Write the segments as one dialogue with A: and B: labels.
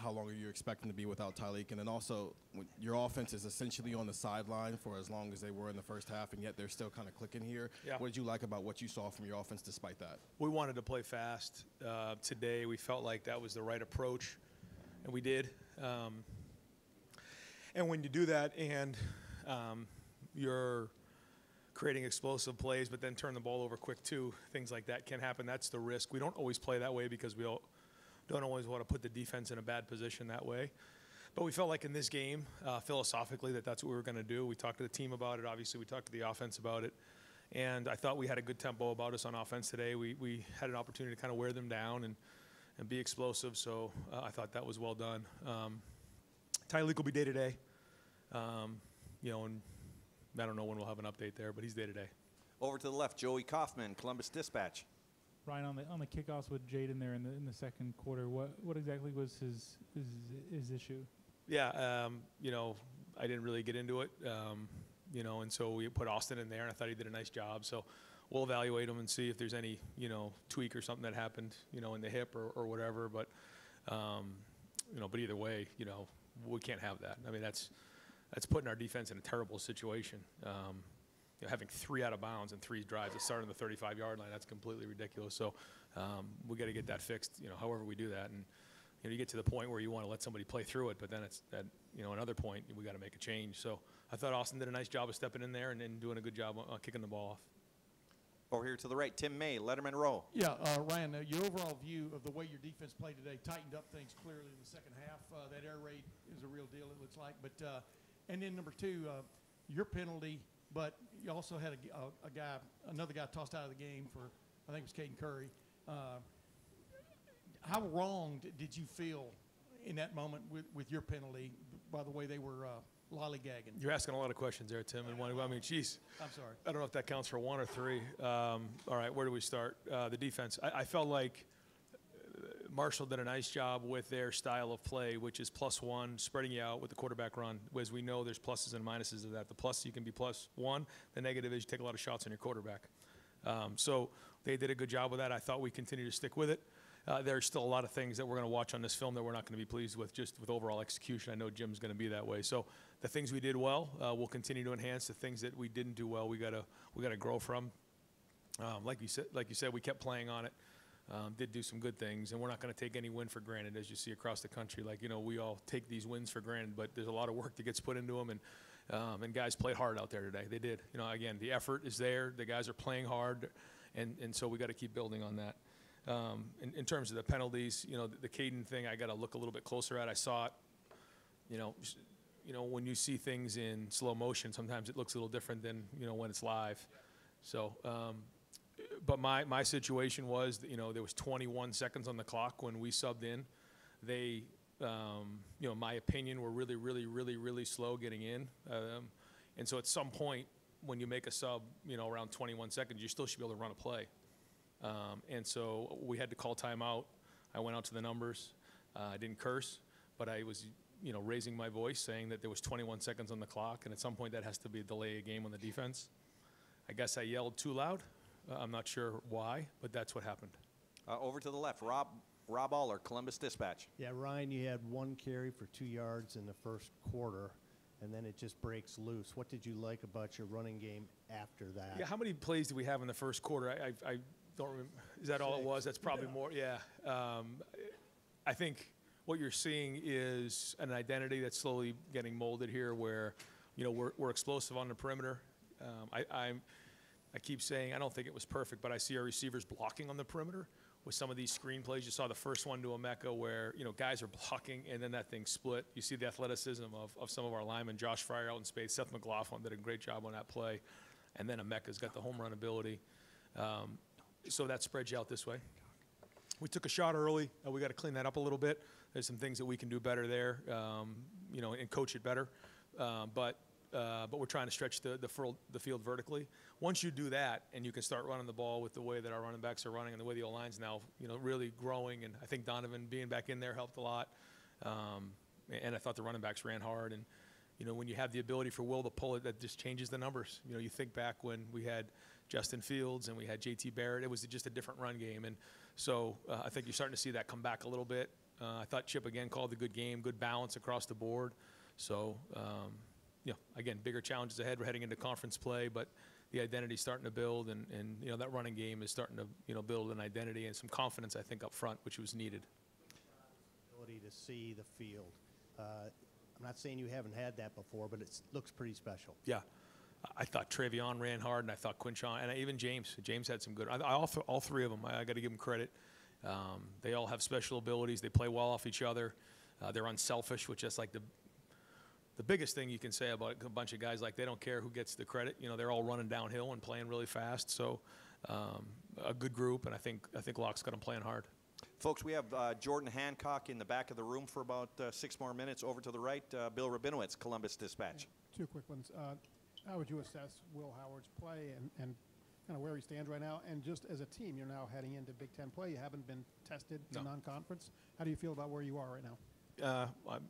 A: how long are you expecting to be without Tyleek? And then also, your offense is essentially on the sideline for as long as they were in the first half, and yet they're still kind of clicking here.
B: Yeah.
A: What did you like about what you saw from your offense despite that?
B: We wanted to play fast. Today we felt like that was the right approach, and we did. And when you do that and you're creating explosive plays but then turn the ball over quick too, things like that can happen. That's the risk. We don't always play that way because we don't always want to put the defense in a bad position that way. But we felt like in this game, philosophically, that's what we were going to do. We talked to the team about it. Obviously, we talked to the offense about it. And I thought we had a good tempo about us on offense today. We had an opportunity to kind of wear them down and be explosive. So I thought that was well done. Tyleek will be day-to-day. And I don't know when we'll have an update there, but he's day-to-day.
C: Over to the left, Joey Kaufman, Columbus Dispatch.
D: Ryan, on the kickoffs with Jaden there in the second quarter, what exactly was his issue?
B: Yeah, I didn't really get into it, and so we put Austin in there, and I thought he did a nice job. So we'll evaluate him and see if there's any, tweak or something that happened, in the hip or whatever. But, but either way, we can't have that. I mean, that's putting our defense in a terrible situation. Having 3 out of bounds and 3 drives that start on the 35-yard line, that's completely ridiculous. So we got to get that fixed, however we do that. And you get to the point where you want to let somebody play through it, but then it's at another point we got to make a change. So I thought Austin did a nice job of stepping in there and doing a good job on kicking the ball off.
C: Over here to the right, Tim May, Letterman Row.
E: Yeah, Ryan, your overall view of the way your defense played today tightened up things clearly in the second half. That air raid is a real deal, it looks like. But and then number 2, your penalty, but you also had another guy tossed out of the game for, I think it was Caden Curry. How wrong did you feel in that moment with your penalty by the way they were lollygagging?
B: You're asking a lot of questions there, Tim. And geez.
E: I'm sorry.
B: I don't know if that counts for 1 or 3. All right, where do we start? The defense. I felt like Marshall did a nice job with their style of play, which is +1, spreading you out with the quarterback run. As we know, there's pluses and minuses of that. The plus, you can be +1. The negative is you take a lot of shots on your quarterback. So they did a good job with that. I thought we continue to stick with it. There's still a lot of things that we're going to watch on this film that we're not going to be pleased with, just with overall execution. I know Jim's going to be that way. So the things we did well, we'll continue to enhance. The things that we didn't do well, we got to grow from. Like you said, we kept playing on it. Did do some good things, and we're not going to take any win for granted, as you see across the country. We all take these wins for granted, but there's a lot of work that gets put into them, and guys played hard out there today. They did. Again, the effort is there. The guys are playing hard, and so we got to keep building on that. In terms of the penalties, the Caden thing, I got to look a little bit closer at. I saw it. When you see things in slow motion, sometimes it looks a little different than when it's live. So. But my situation was, there was 21 seconds on the clock when we subbed in. They, in my opinion, were really, really, really, really slow getting in. And so at some point, when you make a sub, around 21 seconds, you still should be able to run a play. And so we had to call timeout. I went out to the numbers. I didn't curse, but I was, raising my voice, saying that there was 21 seconds on the clock, and at some point that has to be a delay a game on the defense. I guess I yelled too loud. I'm not sure why, but that's what happened.
C: Over to the left, Rob Aller, Columbus Dispatch.
F: Yeah, Ryan, you had 1 carry for 2 yards in the first quarter, and then it just breaks loose. What did you like about your running game after that?
B: Yeah, how many plays did we have in the first quarter? I don't remember. Is that 6. All it was? That's probably more. Yeah. I think what you're seeing is an identity that's slowly getting molded here where, we're explosive on the perimeter. I keep saying I don't think it was perfect, but I see our receivers blocking on the perimeter with some of these screen plays. You saw the first one to Emeka where, guys are blocking and then that thing split. You see the athleticism of some of our linemen. Josh Fryer out in space. Seth McLaughlin did a great job on that play. And then Emeka's got the home run ability. So that spreads you out this way. We took a shot early. We got to clean that up a little bit. There's some things that we can do better there, and coach it better. But we're trying to stretch the field vertically. Once you do that and you can start running the ball with the way that our running backs are running and the way the O-line's now, really growing, and I think Donovan being back in there helped a lot. And I thought the running backs ran hard. And, when you have the ability for Will to pull it, that just changes the numbers. You think back when we had Justin Fields and we had J.T. Barrett, it was just a different run game. And so I think you're starting to see that come back a little bit. I thought Chip again called a good game, good balance across the board. So, again, bigger challenges ahead. We're heading into conference play, but the identity's starting to build, and that running game is starting to build an identity and some confidence, I think, up front, which was needed.
F: Ability to see the field. I'm not saying you haven't had that before, but it looks pretty special.
B: Yeah. I thought Travion ran hard, and I thought Quinshon, and even James. James had some good. All three of them, I got to give them credit. They all have special abilities. They play well off each other. They're unselfish, which is like the biggest thing you can say about a bunch of guys. Like, they don't care who gets the credit. They're all running downhill and playing really fast. So a good group, and I think Locke's got them playing hard.
C: Folks, we have Jordan Hancock in the back of the room for about 6 more minutes. Over to the right, Bill Rabinowitz, Columbus Dispatch.
G: Two quick ones. How would you assess Will Howard's play and kind of where he stands right now? And just as a team, you're now heading into Big Ten play. You haven't been tested in non-conference. How do you feel about where you are right now?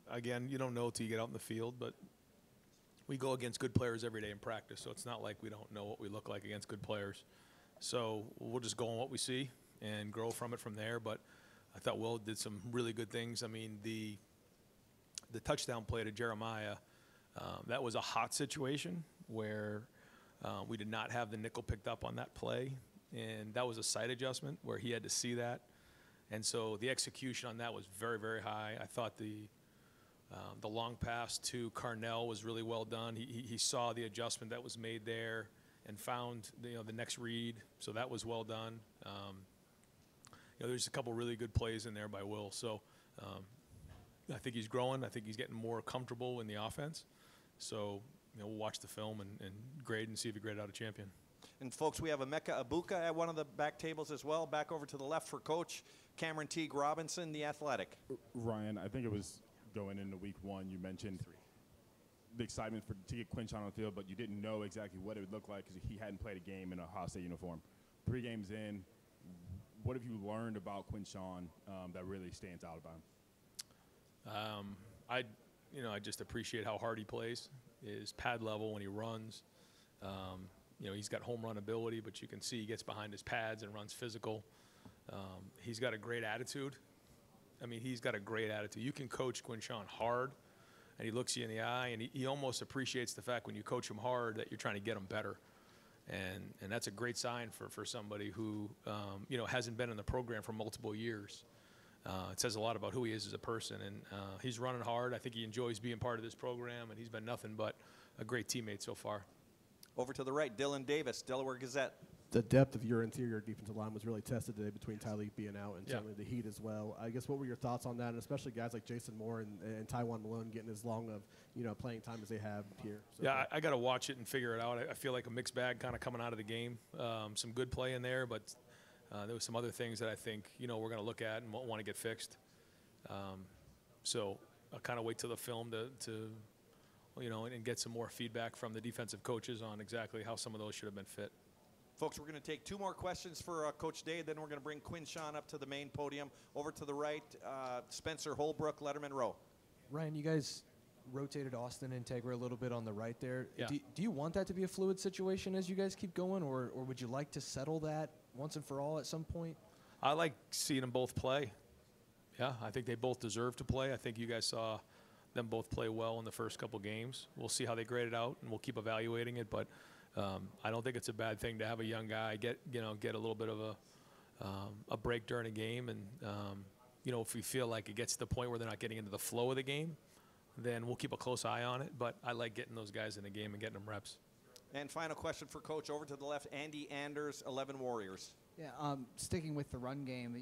B: Again, you don't know till you get out in the field, but we go against good players every day in practice, so it's not like we don't know what we look like against good players. So we'll just go on what we see and grow from it from there. But I thought Will did some really good things. I mean, the touchdown play to Jeremiah, that was a hot situation where we did not have the nickel picked up on that play, and that was a sight adjustment where he had to see that. And so the execution on that was very, very high. I thought the long pass to Carnell was really well done. He saw the adjustment that was made there and found the next read, so that was well done. There's a couple really good plays in there by Will. So I think he's growing. I think he's getting more comfortable in the offense. So we'll watch the film and grade and see if he graded out a champion.
C: And, folks, we have Emeka Abuka at one of the back tables as well. Back over to the left for Coach Cameron Teague Robinson, The Athletic.
H: Ryan, I think it was going into week 1, you mentioned the excitement to get Quinshon on the field, but you didn't know exactly what it would look like because he hadn't played a game in a Ohio State uniform. 3 games in, what have you learned about Quinshon that really stands out about him?
B: I just appreciate how hard he plays, his pad level when he runs. He's got home run ability, but you can see he gets behind his pads and runs physical. He's got a great attitude. I mean, he's got a great attitude. You can coach Quinshon hard, and he looks you in the eye, and he almost appreciates the fact when you coach him hard that you're trying to get him better. And that's a great sign for somebody who, hasn't been in the program for multiple years. It says a lot about who he is as a person, and he's running hard. I think he enjoys being part of this program, and he's been nothing but a great teammate so far.
C: Over to the right, Dylan Davis, Delaware Gazette.
A: The depth of your interior defensive line was really tested today between Tyleik being out and certainly the heat as well. I guess what were your thoughts on that, and especially guys like Jason Moore and Tywan Malone getting as long of playing time as they have here? So
B: I got to watch it and figure it out. I feel like a mixed bag kind of coming out of the game. Some good play in there, but there was some other things that I think we're going to look at and want to get fixed. So I'll kind of wait till the film to and get some more feedback from the defensive coaches on exactly how some of those should have been fit.
C: Folks, we're going to take 2 more questions for Coach Day, then we're going to bring Quinshon up to the main podium. Over to the right, Spencer Holbrook, Letterman Row.
I: Ryan, you guys rotated Austin Integra a little bit on the right there.
B: Yeah.
I: Do you want that to be a fluid situation as you guys keep going, or would you like to settle that once and for all at some point?
B: I like seeing them both play. Yeah, I think they both deserve to play. I think you guys saw them both play well in the first couple games. We'll see how they grade it out, and we'll keep evaluating it. But I don't think it's a bad thing to have a young guy get a little bit of a break during a game. And if we feel like it gets to the point where they're not getting into the flow of the game, then we'll keep a close eye on it. But I like getting those guys in the game and getting them reps.
C: And final question for Coach. Over to the left, Andy Anders, 11 Warriors.
J: Yeah, sticking with the run game,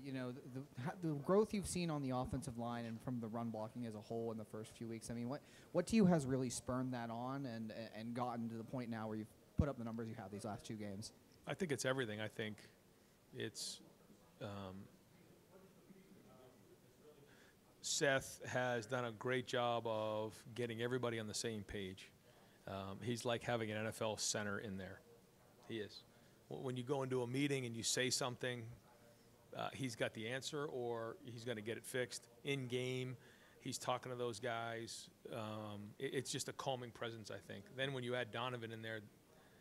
J: the growth you've seen on the offensive line and from the run blocking as a whole in the first few weeks. I mean, what to you has really spurned that on and gotten to the point now where you've put up the numbers you have these last 2 games?
B: I think it's everything. I think it's Seth has done a great job of getting everybody on the same page. He's like having an NFL center in there. He is. When you go into a meeting and you say something, he's got the answer or he's going to get it fixed. In game, he's talking to those guys. It's just a calming presence, I think. Then when you add Donovan in there,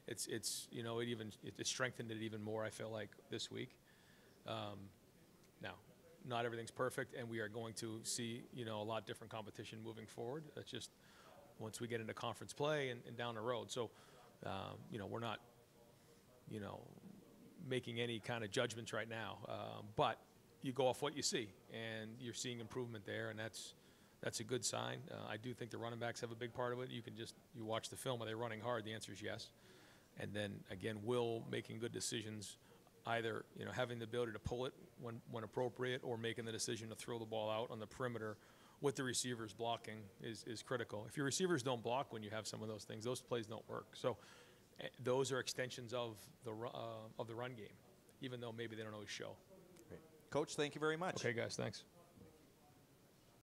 B: it strengthened it even more, I feel like, this week. Now, not everything's perfect, and we are going to see, you know, a lot different competition moving forward. That's just once we get into conference play and down the road. So, you know, we're not, you know, making any kind of judgments right now. But you go off what you see, and you're seeing improvement there, and that's a good sign. I do think the running backs have a big part of it. You watch the film. Are they running hard? The answer is yes. And then, again, Will making good decisions, either, you know, having the ability to pull it when appropriate or making the decision to throw the ball out on the perimeter with the receivers blocking is critical. If your receivers don't block when you have some of those things, those plays don't work. So those are extensions of the run game, even though maybe they don't always show.
C: Great. Coach, thank you very much.
B: Okay, guys, thanks.